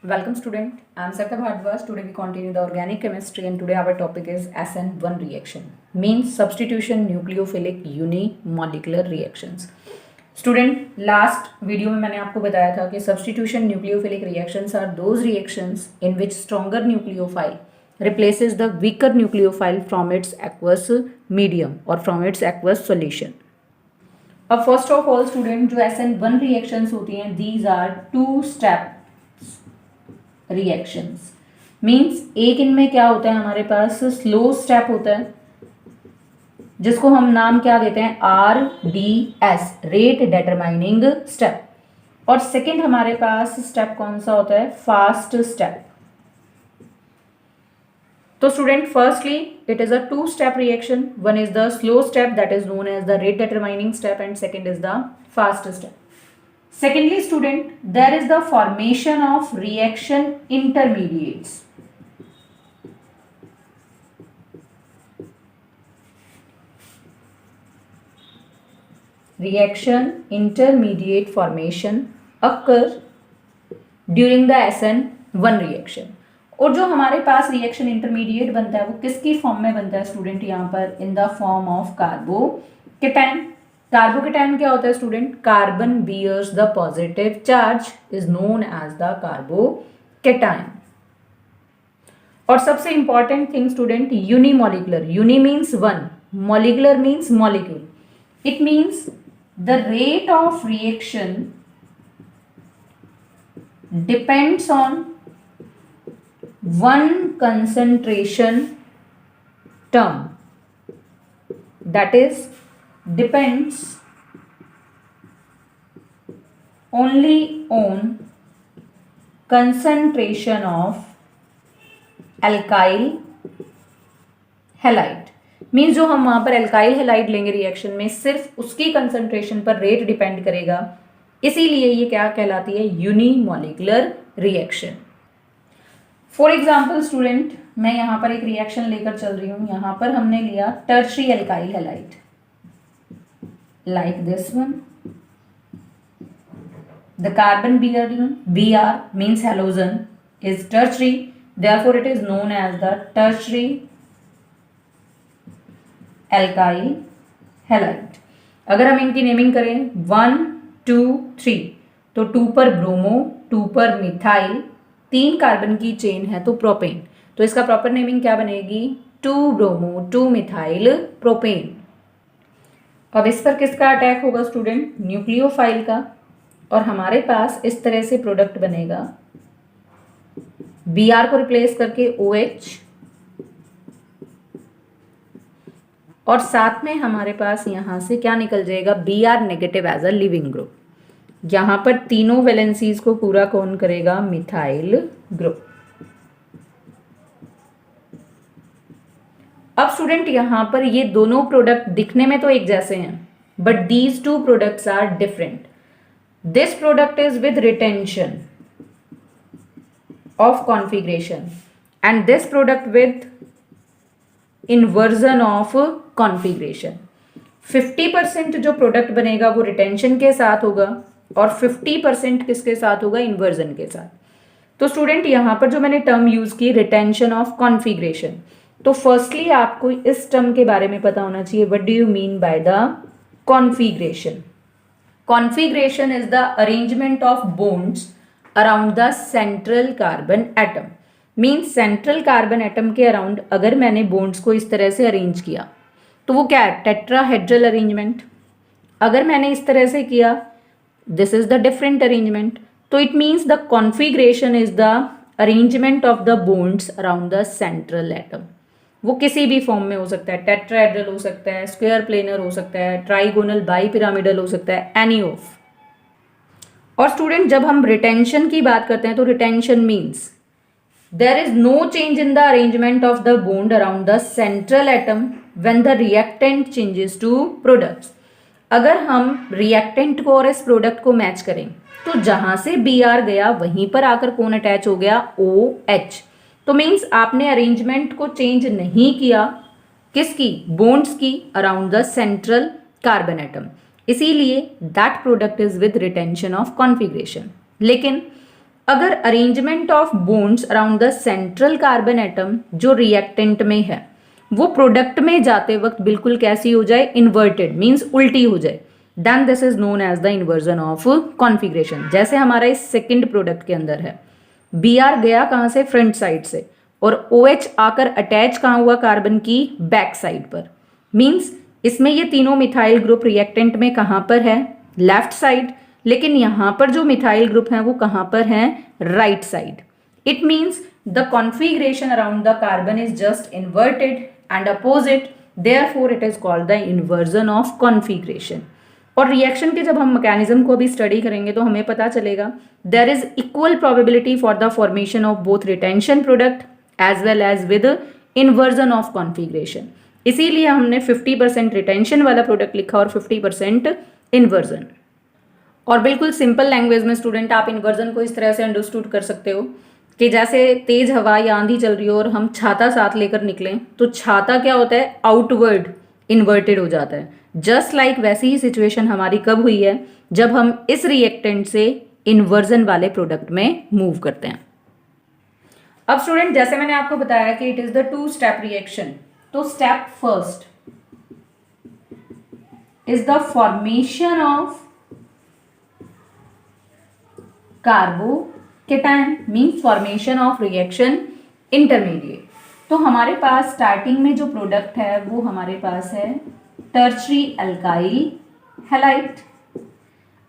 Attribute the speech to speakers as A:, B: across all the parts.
A: Welcome student, I am Sarita Bhardwaj. Today we continue the organic chemistry and today our topic is SN1 reaction. Means substitution nucleophilic unimolecular reactions. Student, last video में मैंने आपको बताया था कि substitution nucleophilic reactions are those reactions in which stronger nucleophile replaces the weaker nucleophile from its aqueous medium or from its aqueous solution. अब first of all student जो SN1 reactions होती हैं these are two step reactions means एक इनमें क्या होता है हमारे पास स्लो स्टेप होता है जिसको हम नाम क्या देते हैं RDS रेट डिटरमाइनिंग स्टेप और सेकंड हमारे पास स्टेप कौन सा होता है फास्ट स्टेप। तो student firstly it is a two step reaction one is the slow step that is known as the rate determining step and second is the fast step. Secondly, student, there is the formation of reaction intermediates. Reaction intermediate formation occur during the SN1 reaction. और जो हमारे पास reaction intermediate बनता है वो किसकी form में बनता है स्टूडेंट यहाँ पर in the form of carbocation. Carbocation क्या होता है student carbon bears the positive charge is known as the carbocation. और सबसे important thing student unimolecular uni means one molecular means molecule it means the rate of reaction depends on one concentration term that is depends only on concentration of alkyl halide means जो हम वहां पर alkyl halide लेंगे reaction में सिर्फ उसकी concentration पर rate depend करेगा, इसीलिए ये क्या कहलाती है unimolecular reaction. For example student मैं यहाँ पर एक रिएक्शन लेकर चल रही हूँ, यहाँ पर हमने लिया tertiary alkyl halide like this one. The carbon Br means halogen is tertiary, therefore it is known as the tertiary alkyl halide. अगर हम इनकी नेमिंग करें 1 2 3 तो 2 पर ब्रोमो 2 पर मिथाइल 3 कार्बन की चेन है तो प्रोपेन, तो इसका प्रॉपर नेमिंग क्या बनेगी 2 ब्रोमो 2 मिथाइल प्रोपेन। अब इस पर किसका अटैक होगा स्टूडेंट न्यूक्लियोफाइल का, और हमारे पास इस तरह से प्रोडक्ट बनेगा Br को रिप्लेस करके OH और साथ में हमारे पास यहां से क्या निकल जाएगा Br negative as a leaving group. यहां पर तीनों वैलेंसीज को पूरा कौन करेगा मिथाइल ग्रुप। अब स्टूडेंट यहां पर ये दोनों प्रोडक्ट दिखने में तो एक जैसे हैं but these two products are different. This product is with retention of configuration and this product with inversion of configuration. 50% जो प्रोडक्ट बनेगा वो रिटेंशन के साथ होगा और 50% किसके साथ होगा इन्वर्जन के साथ। तो स्टूडेंट यहां पर जो मैंने टर्म यूज की रिटेंशन ऑफ कॉन्फिगरेशन, तो फर्स्टली आपको इस टर्म के बारे में पता होना चाहिए what do you mean by the configuration. Configuration is the arrangement of bonds around the central carbon atom. Means central carbon atom के अराउंड अगर मैंने बॉन्ड्स को इस तरह से अरेंज किया तो वो क्या है टेट्राहेड्रल अरेंजमेंट। अगर मैंने इस तरह से किया this is the different arrangement, तो it means the configuration is the arrangement of the bonds around the central atom. वो किसी भी फॉर्म में हो सकता है, टेट्राहेड्रल हो सकता है, स्क्वायर प्लेनर हो सकता है, ट्राइगोनल बाई पिरामिडल हो सकता है, एनी ऑफ। और स्टूडेंट जब हम रिटेंशन की बात करते हैं तो retention means there is no change in the arrangement of the bond around the central atom when the reactant changes to products. अगर हम रिएक्टेंट को और इस प्रोडक्ट को मैच करें तो जहां से Br गया वहीं पर आकर कौन अटैच हो गया OH। तो मीन्स आपने अरेंजमेंट को चेंज नहीं किया किसकी बॉन्ड्स की around the central carbon atom, इसीलिए that product is with retention of configuration. लेकिन अगर arrangement of bonds around the central carbon atom जो रिएक्टेंट में है वो प्रोडक्ट में जाते वक्त बिल्कुल कैसी हो जाए, इन्वर्टेड, मींस उल्टी हो जाए, then this is known as the inversion of configuration. जैसे हमारा इस सेकंड प्रोडक्ट के अंदर है, बी आर गया कहां से, फ्रंट साइड से, और ओ एच आकर अटैच कहां हुआ, कार्बन की बैक साइड पर। मींस इसमें ये तीनों मिथाइल ग्रुप रिएक्टेंट में कहां पर है, लेफ्ट साइड, लेकिन यहां पर जो मिथाइल ग्रुप है वो कहां पर है, right side. It means the configuration around the carbon is just inverted and opposite, therefore it is called the inversion of configuration. और रिएक्शन के जब हम मैकेनिज्म को भी स्टडी करेंगे तो हमें पता चलेगा there is equal probability for the formation of both retention product as well as with inversion of configuration. इसीलिए हमने 50% रिटेंशन वाला प्रोडक्ट लिखा और 50% इन्वर्जन। और बिल्कुल सिंपल लैंग्वेज में स्टूडेंट आप इन्वर्जन को इस तरह से अंडरस्टूड कर सकते हो कि जैसे तेज हवा या आंधी चल रही हो और हम छाता साथ लेकर निकलें तो छाता क्या होता है, आउटवर्ड इन्वर्टेड हो जाता है। जस्ट लाइक वैसी ही सिचुएशन हमारी कब हुई है, जब हम इस रिएक्टेंट से इन्वर्जन वाले प्रोडक्ट में मूव करते हैं। अब स्टूडेंट जैसे मैंने आपको बताया कि it is the 2 step reaction, तो step first is the formation of carbocation, means formation of reaction intermediate. तो हमारे पास स्टार्टिंग में जो प्रोडक्ट है वो हमारे पास है टर्शरी अल्काइल हैलाइड।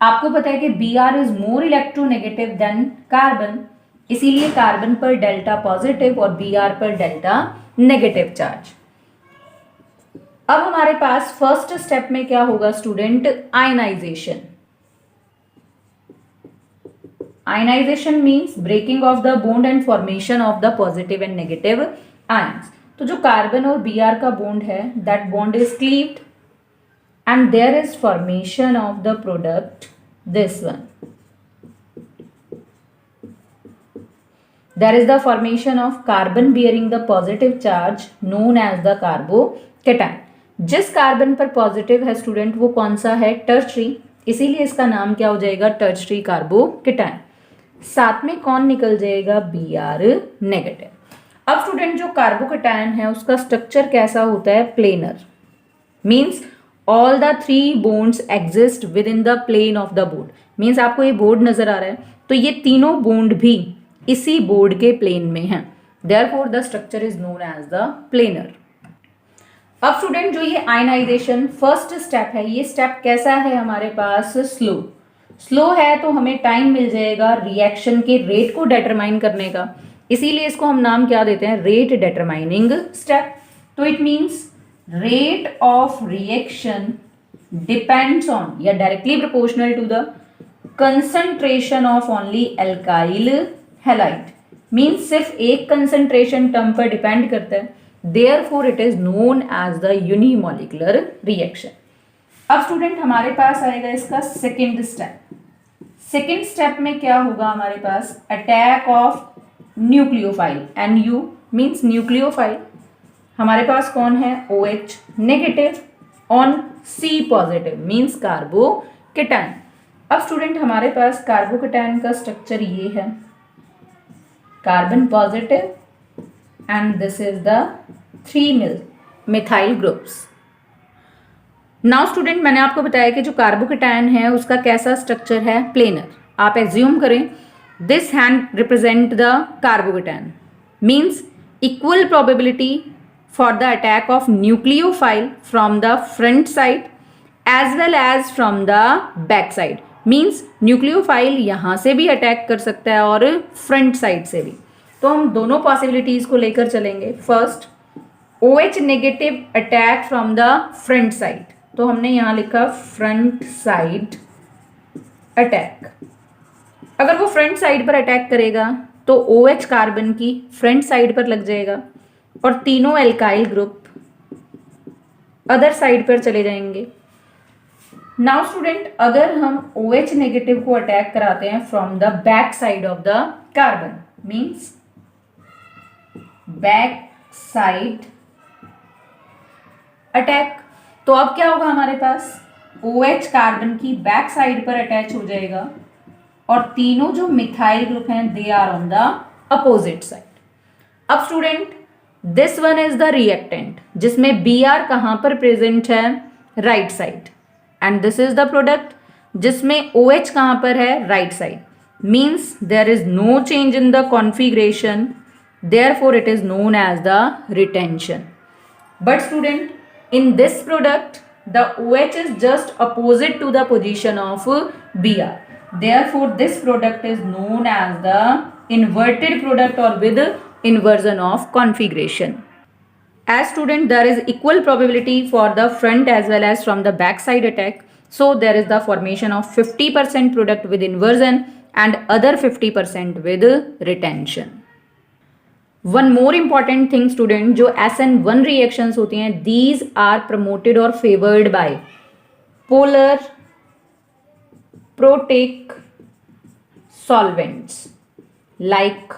A: आपको पता है कि Br is more electronegative than carbon, इसीलिए कार्बन पर डेल्टा पॉजिटिव और Br पर डेल्टा नेगेटिव चार्ज। अब हमारे पास फर्स्ट स्टेप में क्या होगा student, ionisation. Ionisation means breaking of the bond and formation of the positive and negative ions. तो जो कार्बन और Br का बॉन्ड है, that bond is cleaved and there is formation of the product, this one, there is the formation of carbon bearing the positive charge known as the carbocation। जिस carbon पर positive है student वो कौन सा है, tertiary, इसीलिए इसका नाम क्या हो जाएगा, टर्शरी कार्बोकेटायन। साथ में कौन निकल जाएगा, Br नेगेटिव। अब स्टूडेंट जो कार्बोकेटायन है उसका स्ट्रक्चर कैसा होता है, planar, means all the 3 bonds exist within the plane of the board। Means आपको ये बोर्ड नजर आ रहा है तो ये तीनों बॉन्ड भी इसी बोर्ड के प्लेन में हैं, therefore the structure is known as the planar। अब स्टूडेंट जो ये आयनाइजेशन फर्स्ट स्टेप है, ये स्टेप कैसा है हमारे पास, स्लो है, तो हमें टाइम मिल जाएगा रिएक्शन के रेट को डिटरमाइन करने का, इसीलिए इसको हम नाम क्या देते हैं, रेट डिटरमाइनिंग स्टेप। तो it means rate of reaction depends on या directly proportional to the concentration of only alkyl halide, means सिर्फ एक concentration term पर depend करता है, therefore it is known as the unimolecular reaction। अब student हमारे पास आएगा इसका सेकेंड स्टेप। सेकेंड स्टेप में क्या होगा हमारे पास, attack of nucleophile, NU means nucleophile. हमारे पास कौन है, OH negative on C positive means carbocation. अब स्टूडेंट हमारे पास कार्बोकेटायन का स्ट्रक्चर ये है, carbon positive and this is the 3 methyl groups. Now student मैंने आपको बताया कि जो कार्बोकेटायन है उसका कैसा स्ट्रक्चर है, प्लेनर। आप एज्यूम करें this hand represent the carbocation, means equal probability for the attack of nucleophile from the front side as well as from the back side, means nucleophile यहाँ से भी अटैक कर सकता है और फ्रंट साइड से भी। तो हम दोनों पॉसिबिलिटीज को लेकर चलेंगे। First OH negative attack from the front side, तो हमने यहाँ लिखा फ्रंट साइड अटैक। अगर वो फ्रंट साइड पर अटैक करेगा तो OH कार्बन की फ्रंट साइड पर लग जाएगा और तीनों एल्काइल ग्रुप अदर साइड पर चले जाएंगे। नाउ स्टूडेंट अगर हम OH नेगेटिव को अटैक कराते हैं from the back side of the carbon, means back side attack, तो अब क्या होगा हमारे पास, OH कार्बन की बैक साइड पर अटैच हो जाएगा और तीनों जो मिथाइल ग्रुप हैं they are on the opposite side. अब student this one is the reactant जिसमें बी आर कहां पर प्रेजेंट है, right side, and this is the product जिसमें ओ एच कहां पर है, right side. Means there is no change in the configuration, therefore it is known as the retention. But student in this product the OH is just opposite to the position of Br, therefore this product is known as the inverted product or with inversion of configuration. As student there is equal probability for the front as well as from the back side attack, so there is the formation of 50% product with inversion and other 50% with retention. One more important thing student, जो SN1 reactions होती हैं these are promoted और favoured by polar protic solvents like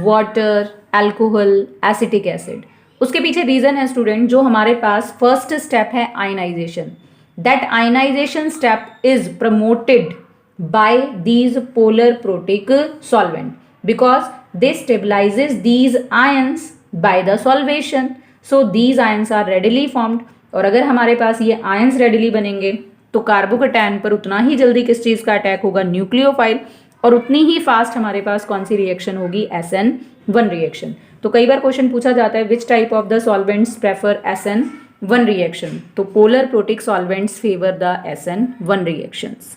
A: water, alcohol, acetic acid. उसके पीछे reason है student, जो हमारे पास फर्स्ट स्टेप है ionisation, that ionisation step is promoted by these polar protic solvent because they stabilizes these ions by the solvation, so these ions are readily formed। और अगर हमारे पास ये ions readily बनेंगे तो कार्बोकैटायन पर उतना ही जल्दी किस चीज़ का अटैक होगा, न्यूक्लियोफाइल, और उतनी ही फास्ट हमारे पास कौन सी रिएक्शन होगी, SN1 रिएक्शन। तो कई बार क्वेश्चन पूछा जाता है which type of the solvents prefer SN1 reaction, तो polar protic solvents favour the SN1 reactions.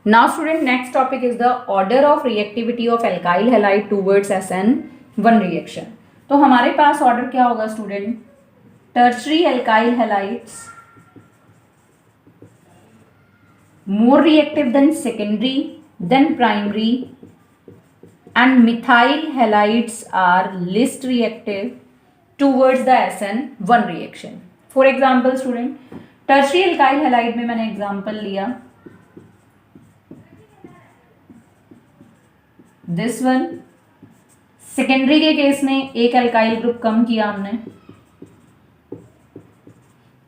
A: Now student next topic is the order of reactivity of alkyl halide towards SN1 reaction। तो हमारे पास order क्या होगा student, tertiary alkyl halides more reactive than secondary than primary and methyl halides are least reactive towards the SN1 reaction। For example student tertiary alkyl halide में मैंने example लिया this one. Secondary के case में एक alkyl group कम किया हमने,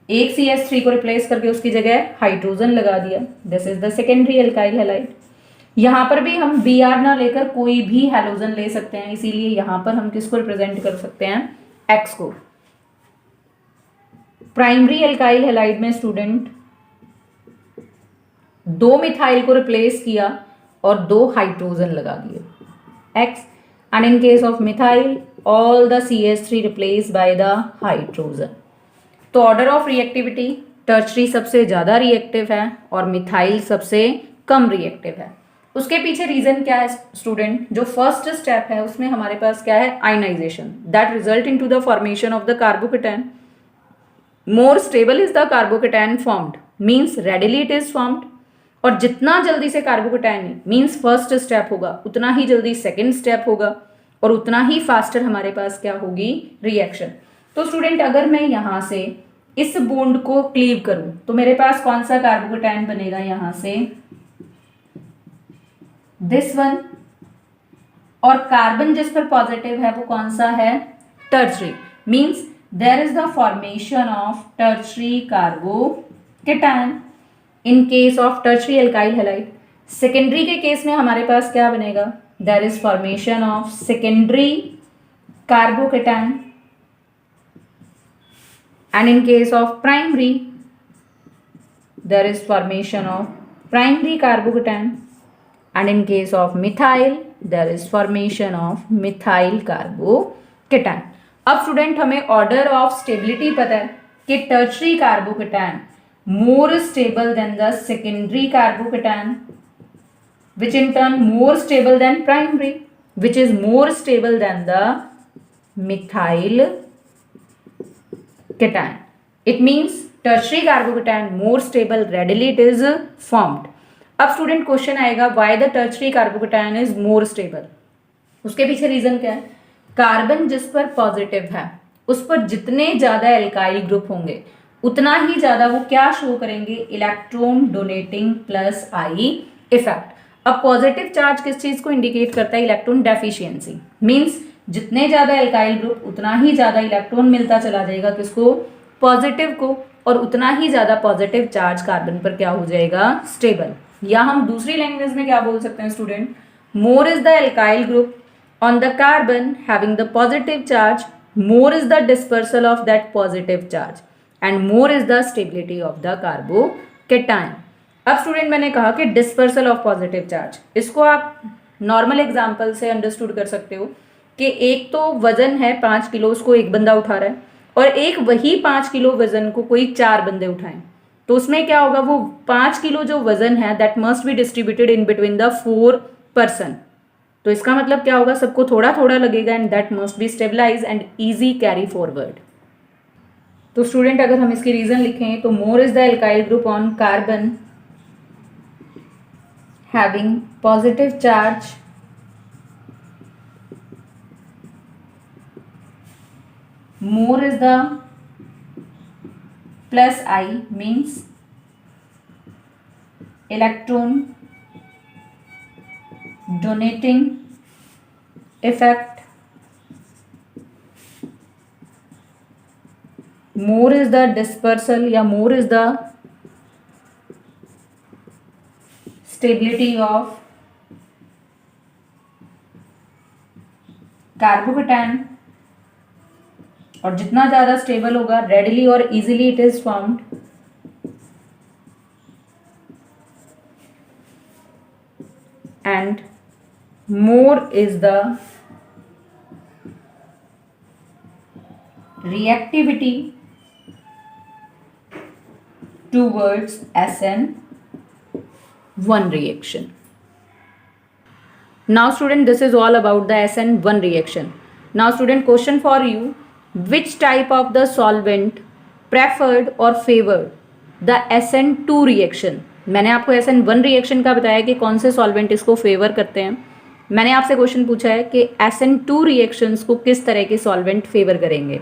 A: एक CH3 को रिप्लेस करके उसकी जगह हाइड्रोजन लगा दिया, this is the secondary alkyl halide. यहां पर भी हम Br ना लेकर कोई भी हैलोजन ले सकते हैं, इसीलिए यहां पर हम किसको रिप्रेजेंट कर सकते हैं, X को। प्राइमरी अल्काइल हैलाइड में स्टूडेंट दो मिथाइल को रिप्लेस किया और दो हाइड्रोजन लगा दिए X, and in case of methyl all the CH3 replaced by the hydrogen। तो ऑर्डर ऑफ रिएक्टिविटी टर्शरी सबसे ज़्यादा रिएक्टिव है और मिथाइल सबसे कम रिएक्टिव है। उसके पीछे रीजन क्या है स्टूडेंट, जो फर्स्ट स्टेप है उसमें हमारे पास क्या है, ionisation, that result into the formation of the carbocation. More stable is the carbocation formed, means readily it is formed, और जितना जल्दी से कार्बोकेटायन मीन्स फर्स्ट स्टेप होगा उतना ही जल्दी सेकंड स्टेप होगा और उतना ही फास्टर हमारे पास क्या होगी, रिएक्शन। तो स्टूडेंट अगर मैं यहाँ से इस बॉन्ड को क्लीव करूं तो मेरे पास कौन सा कार्बोकेटायन बनेगा, यहाँ से दिस वन, और कार्बन जिस पर पॉजिटिव है वो कौन सा है, tertiary, means there is the formation of tertiary carbocation in case of tertiary alkyl halide. Secondary के केस में हमारे पास क्या बनेगा, there is formation of secondary carbocation, and in case of primary there is formation of primary carbocation, and in case of methyl there is formation of methyl carbocation. अब student हमें order of stability पता है कि tertiary carbocation more stable than the secondary carbocation, which in turn more stable than primary, which is more stable than the methyl cation। It means tertiary carbocation more stable, readily it is formed। अब student question आएगा why the tertiary carbocation is more stable। उसके पीछे reason क्या है, carbon जिस पर positive है उस पर जितने ज्यादा एल्काइल ग्रुप होंगे उतना ही ज्यादा वो क्या शो करेंगे, electron donating plus I effect. अब पॉजिटिव चार्ज किस चीज को इंडिकेट करता है, इलेक्ट्रॉन डेफिशिएंसी, मींस जितने ज्यादा एल्काइल ग्रुप उतना ही ज्यादा इलेक्ट्रॉन मिलता चला जाएगा किसको, पॉजिटिव को, और उतना ही ज्यादा पॉजिटिव चार्ज कार्बन पर क्या हो जाएगा, स्टेबल। या हम दूसरी लैंग्वेज में क्या बोल सकते हैं student, more is the alkyl group on the carbon having the positive charge, more is the dispersal of that positive charge and more is the stability of the carbocation. अब student मैंने कहा कि dispersal of positive charge, इसको आप normal example से understood कर सकते हो कि एक तो वजन है 5 किलो, उसको एक बंदा उठा रहा है, और एक वही 5 किलो वजन को कोई 4 बंदे उठाएं, तो उसमें क्या होगा, वो 5 किलो जो वजन है that must be distributed in between the 4 person. तो इसका मतलब क्या होगा, सबको थोड़ा थोड़ा लगेगा and that must be stabilise and easy carry forward. तो स्टूडेंट अगर हम इसकी रीजन लिखें तो more is the alkyl group on carbon having positive charge more is the plus I means electron donating effect, more is the dispersal या more is the stability of carbocation, और जितना ज़्यादा stable होगा readily और easily it is formed and more is the reactivity towards SN1 reaction. Now student, this is all about the SN1 reaction. Now student, question for you, which type of the solvent preferred or favored the SN2 reaction? मैंने आपको SN1 reaction का बताया कि कौन से solvent इसको favour करते हैं। मैंने आपसे क्वेश्चन पूछा है कि SN2 reactions को किस तरह के solvent फेवर करेंगे।